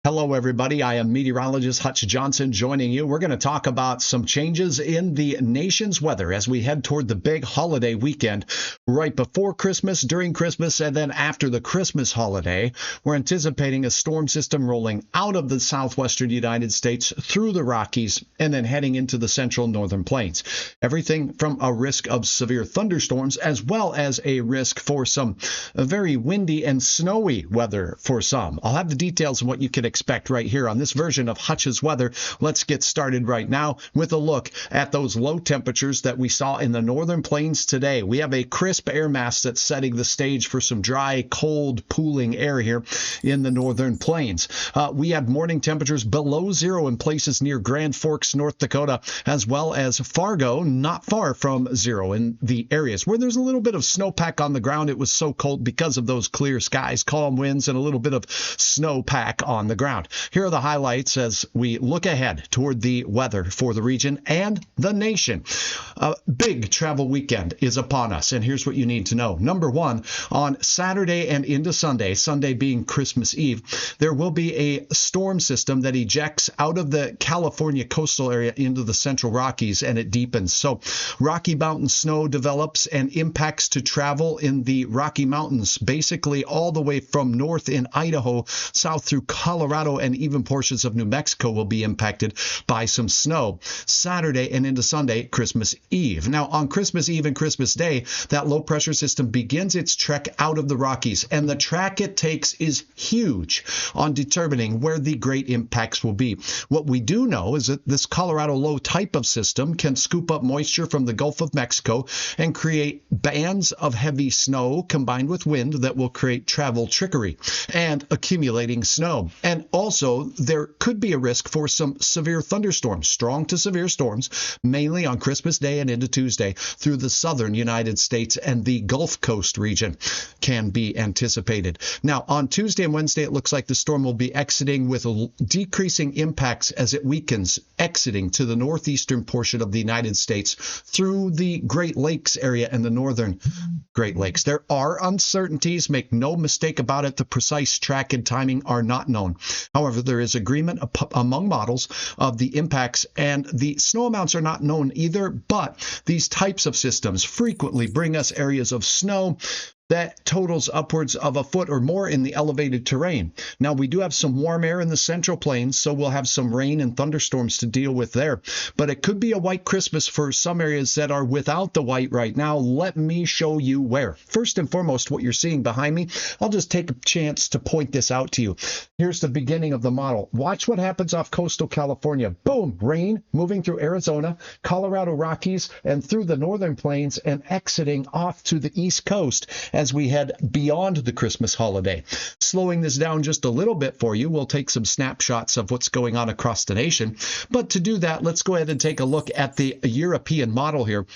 Hello, everybody. I am meteorologist Hutch Johnson joining you. We're going to talk about some changes in the nation's weather as we head toward the big holiday weekend right before Christmas, during Christmas, and then after the Christmas holiday. We're anticipating a storm system rolling out of the southwestern United States through the Rockies and then heading into the central northern plains. Everything from a risk of severe thunderstorms as well as a risk for some very windy and snowy weather for some. I'll have the details of what you can expect right here on this version of Hutch's Weather. Let's get started right now with a look at those low temperatures that we saw in the northern plains today. We have a crisp air mass that's setting the stage for some dry, cold, pooling air here in the northern plains. We had morning temperatures below zero in places near Grand Forks, North Dakota, as well as Fargo, not far from zero in the areas where there's a little bit of snowpack on the ground. It was so cold because of those clear skies, calm winds, and a little bit of snowpack on the ground. Here are the highlights as we look ahead toward the weather for the region and the nation. A big travel weekend is upon us, and here's what you need to know. Number one, on Saturday and into Sunday, Sunday being Christmas Eve, there will be a storm system that ejects out of the California coastal area into the central Rockies, and it deepens. So Rocky Mountain snow develops and impacts to travel in the Rocky Mountains, basically all the way from north in Idaho, south through Colorado, and even portions of New Mexico will be impacted by some snow. Saturday and into Sunday, Christmas Eve. Now, on Christmas Eve and Christmas Day, that low pressure system begins its trek out of the Rockies, and the track it takes is huge on determining where the great impacts will be. What we do know is that this Colorado low type of system can scoop up moisture from the Gulf of Mexico and create bands of heavy snow combined with wind that will create travel trickery and accumulating snow. And also, there could be a risk for some severe thunderstorms, strong to severe storms, mainly on Christmas Day and into Tuesday through the southern United States, and the Gulf Coast region can be anticipated. Now, on Tuesday and Wednesday, it looks like the storm will be exiting with decreasing impacts as it weakens, exiting to the northeastern portion of the United States through the Great Lakes area and the northern Great Lakes. There are uncertainties, make no mistake about it. The precise track and timing are not known. However, there is agreement among models of the impacts, and the snow amounts are not known either, but these types of systems frequently bring us areas of snow that totals upwards of a foot or more in the elevated terrain. Now, we do have some warm air in the central plains, so we'll have some rain and thunderstorms to deal with there. But it could be a white Christmas for some areas that are without the white right now. Let me show you where. First and foremost, what you're seeing behind me, I'll just take a chance to point this out to you. Here's the beginning of the model. Watch what happens off coastal California. Boom, rain moving through Arizona, Colorado Rockies, and through the northern plains and exiting off to the east coast as we head beyond the Christmas holiday. Slowing this down just a little bit for you, we'll take some snapshots of what's going on across the nation. But to do that, let's go ahead and take a look at the European model here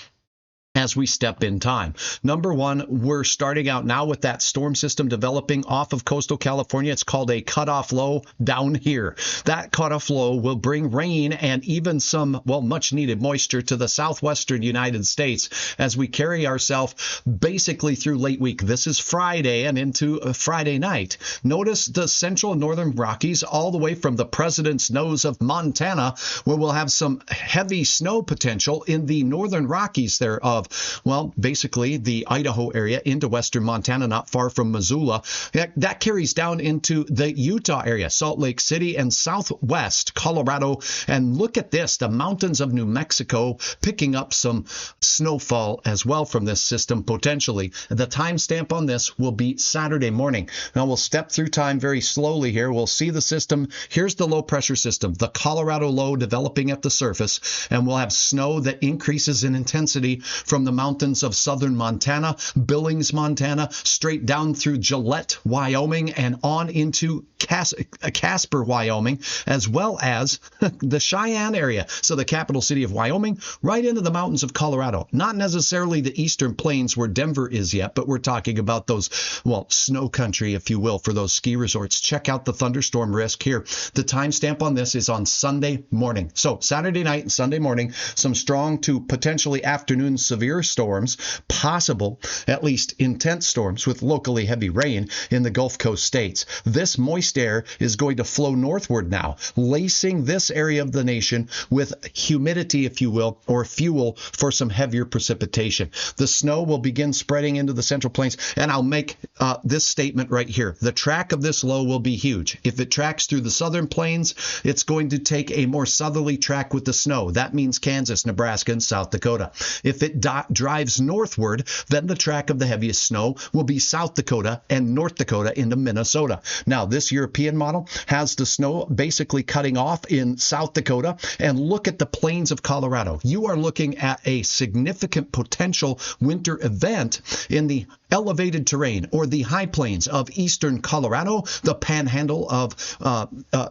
as we step in time. Number one, we're starting out now with that storm system developing off of coastal California. It's called a cutoff low down here. That cutoff low will bring rain and even some, well, much needed moisture to the southwestern United States as we carry ourselves basically through late week. This is Friday and into Friday night. Notice the central and northern Rockies all the way from the President's Nose of Montana, where we'll have some heavy snow potential in the northern Rockies thereof. Well, basically the Idaho area into western Montana, not far from Missoula. That carries down into the Utah area, Salt Lake City, and southwest Colorado. And look at this, the mountains of New Mexico picking up some snowfall as well from this system potentially. The timestamp on this will be Saturday morning. Now we'll step through time very slowly here. We'll see the system. Here's the low pressure system, the Colorado low developing at the surface, and we'll have snow that increases in intensity from the mountains of southern Montana, Billings, Montana, straight down through Gillette, Wyoming, and on into Casper, Wyoming, as well as the Cheyenne area. So the capital city of Wyoming, right into the mountains of Colorado. Not necessarily the eastern plains where Denver is yet, but we're talking about those, well, snow country, if you will, for those ski resorts. Check out the thunderstorm risk here. The timestamp on this is on Sunday morning. So Saturday night and Sunday morning, some strong to potentially afternoon severe severe storms, possible, at least intense storms with locally heavy rain in the Gulf Coast states. This moist air is going to flow northward now, lacing this area of the nation with humidity, if you will, or fuel for some heavier precipitation. The snow will begin spreading into the Central Plains, and I'll make this statement right here. The track of this low will be huge. If it tracks through the southern plains, it's going to take a more southerly track with the snow. That means Kansas, Nebraska, and South Dakota. If it drives northward, then the track of the heaviest snow will be South Dakota and North Dakota into Minnesota. Now, this European model has the snow basically cutting off in South Dakota, and look at the plains of Colorado. You are looking at a significant potential winter event in the elevated terrain or the high plains of eastern Colorado, the panhandle of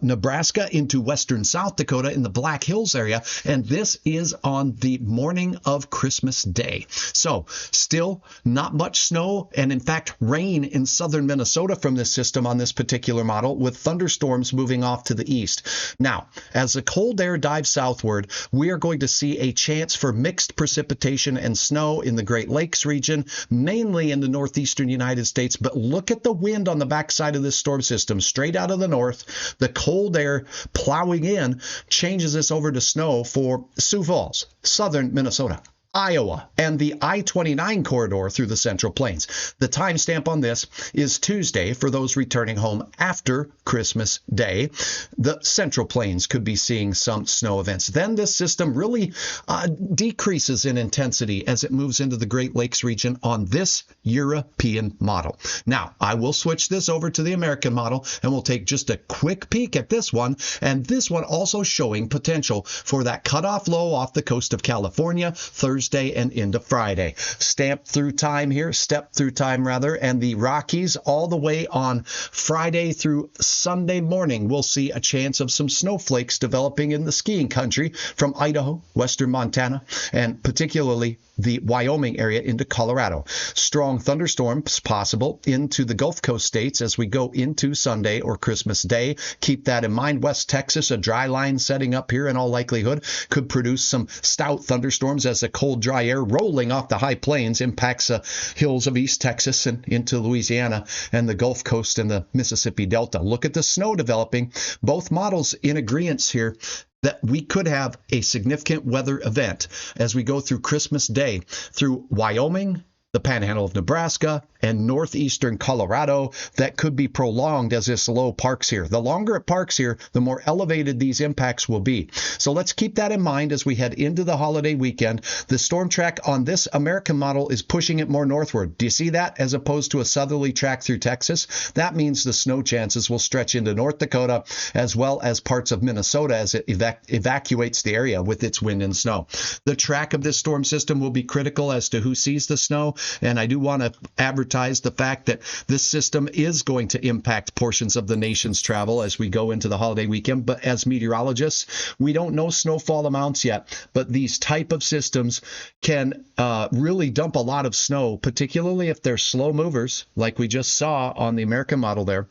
Nebraska into western South Dakota in the Black Hills area, and this is on the morning of Christmas Day. So still not much snow, and in fact rain in southern Minnesota from this system on this particular model, with thunderstorms moving off to the east. Now, as the cold air dives southward, we are going to see a chance for mixed precipitation and snow in the Great Lakes region, mainly in the northeastern United States. But look at the wind on the backside of this storm system, straight out of the north. The cold air plowing in changes this over to snow for Sioux Falls, southern Minnesota, Iowa, and the I-29 corridor through the Central Plains. The timestamp on this is Tuesday for those returning home after Christmas Day. The Central Plains could be seeing some snow events. Then this system really decreases in intensity as it moves into the Great Lakes region on this European model. Now, I will switch this over to the American model, and we'll take just a quick peek at this one. And this one also showing potential for that cutoff low off the coast of California Thursday and into Friday. Step through time, and the Rockies all the way on Friday through Sunday morning. We'll see a chance of some snowflakes developing in the skiing country from Idaho, western Montana, and particularly the Wyoming area into Colorado. Strong thunderstorms possible into the Gulf Coast states as we go into Sunday or Christmas Day. Keep that in mind. West Texas, a dry line setting up here in all likelihood, could produce some stout thunderstorms as the cold, dry air rolling off the high plains impacts the hills of East Texas and into Louisiana and the Gulf Coast and the Mississippi Delta. Look at the snow developing. Both models in agreement here that we could have a significant weather event as we go through Christmas Day through Wyoming, the panhandle of Nebraska, and northeastern Colorado that could be prolonged as this low parks here. The longer it parks here, the more elevated these impacts will be. So let's keep that in mind as we head into the holiday weekend. The storm track on this American model is pushing it more northward. Do you see that? As opposed to a southerly track through Texas. That means the snow chances will stretch into North Dakota as well as parts of Minnesota as it evacuates the area with its wind and snow. The track of this storm system will be critical as to who sees the snow, and I do want to advertise the fact that this system is going to impact portions of the nation's travel as we go into the holiday weekend. But as meteorologists, we don't know snowfall amounts yet, but these type of systems can really dump a lot of snow, particularly if they're slow movers, like we just saw on the American model there,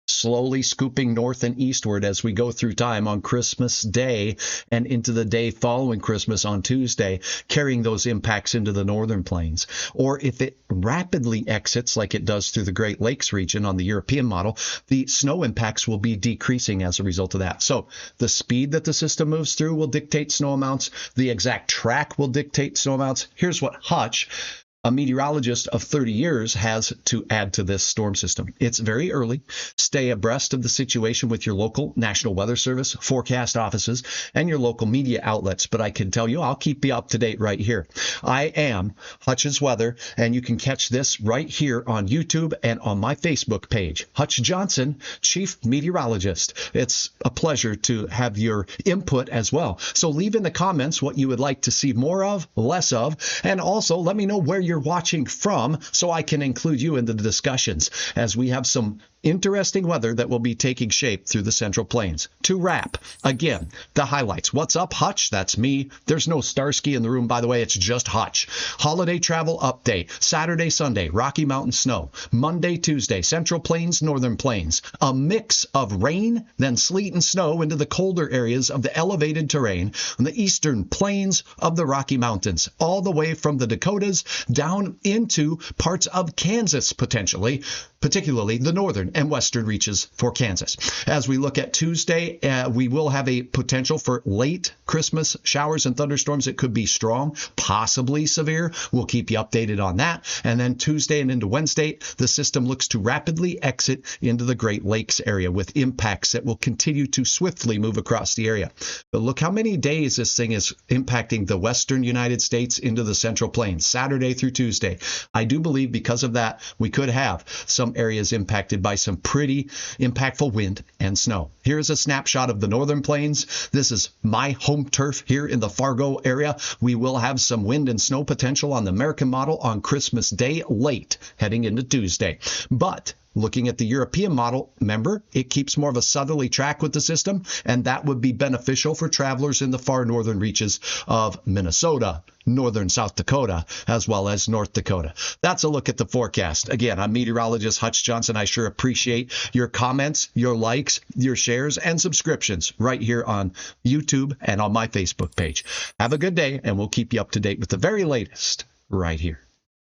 slowly scooping north and eastward as we go through time on Christmas Day and into the day following Christmas on Tuesday, carrying those impacts into the northern plains. Or if it rapidly exits like it does through the Great Lakes region on the European model, the snow impacts will be decreasing as a result of that. So the speed that the system moves through will dictate snow amounts. The exact track will dictate snow amounts. Here's what Hutch, a meteorologist of 30 years, has to add to this storm system. It's very early. Stay abreast of the situation with your local National Weather Service, forecast offices, and your local media outlets. But I can tell you, I'll keep you up to date right here. I am Hutch's Weather, and you can catch this right here on YouTube and on my Facebook page. Hutch Johnson, Chief Meteorologist. It's a pleasure to have your input as well. So leave in the comments what you would like to see more of, less of, and also let me know where you're you're watching from so I can include you in the discussions as we have some interesting weather that will be taking shape through the Central Plains. To wrap, again, the highlights. What's up, Hutch? That's me. There's no Starsky in the room, by the way. It's just Hutch. Holiday travel update. Saturday, Sunday, Rocky Mountain snow. Monday, Tuesday, Central Plains, Northern Plains. A mix of rain, then sleet and snow into the colder areas of the elevated terrain on the eastern plains of the Rocky Mountains, all the way from the Dakotas down into parts of Kansas, potentially, particularly the northern and western reaches for Kansas. As we look at Tuesday, we will have a potential for late Christmas showers and thunderstorms. It could be strong, possibly severe. We'll keep you updated on that. And then Tuesday and into Wednesday, the system looks to rapidly exit into the Great Lakes area with impacts that will continue to swiftly move across the area. But look how many days this thing is impacting the western United States into the Central Plains, Saturday through Tuesday. I do believe because of that, we could have some areas impacted by some pretty impactful wind and snow. Here's a snapshot of the Northern Plains. This is my home turf here in the Fargo area. We will have some wind and snow potential on the American model on Christmas Day late, heading into Tuesday. But looking at the European model, remember, it keeps more of a southerly track with the system, and that would be beneficial for travelers in the far northern reaches of Minnesota, northern South Dakota, as well as North Dakota. That's a look at the forecast. Again, I'm meteorologist Hutch Johnson. I sure appreciate your comments, your likes, your shares, and subscriptions right here on YouTube and on my Facebook page. Have a good day, and we'll keep you up to date with the very latest right here.